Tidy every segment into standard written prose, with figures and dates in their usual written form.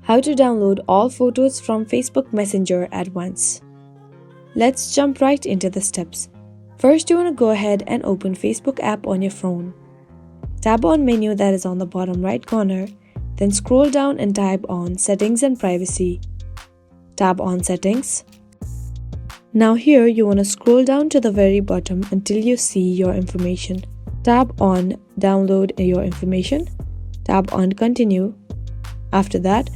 How to download all photos from Facebook Messenger at once. Let's jump right into the steps. First, you want to go ahead and open Facebook app on your phone. Tap on menu that is on the bottom right corner, then scroll down and type on Settings and Privacy. Tap on Settings. Now here you want to scroll down to the very bottom until you see your information. Tap on Download your information. Tap on Continue. After that,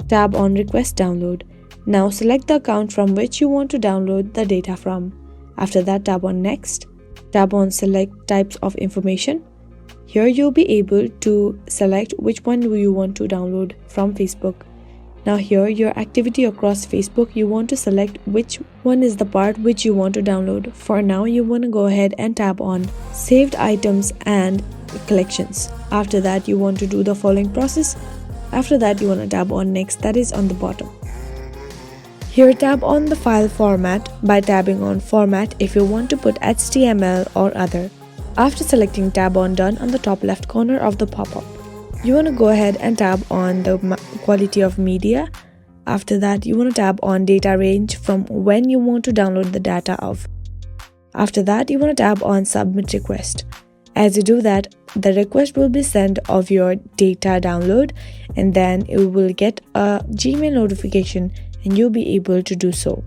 tap on Request Download. Now select the account from which you want to download the data from. After that, tap on Next. Tap on Select Types of Information. Here you'll be able to select which one you want to download from Facebook. Now here, your activity across Facebook, you want to select which one is the part which you want to download. For now, you want to go ahead and tap on Saved Items and Collections. After that, you want to do the following process. After that, you want to tap on Next, that is on the bottom. Here, tap on the file format by tapping on Format if you want to put HTML or other. After selecting, tap on Done on the top left corner of the pop-up. You want to go ahead and tap on the quality of media. After that, you want to tap on data range from when you want to download the data of. After that, you want to tap on Submit Request. As you do that, the request will be sent of your data download, and then you will get a Gmail notification and you'll be able to do so.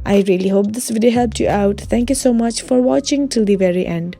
I really hope this video helped you out. Thank you so much for watching till the very end.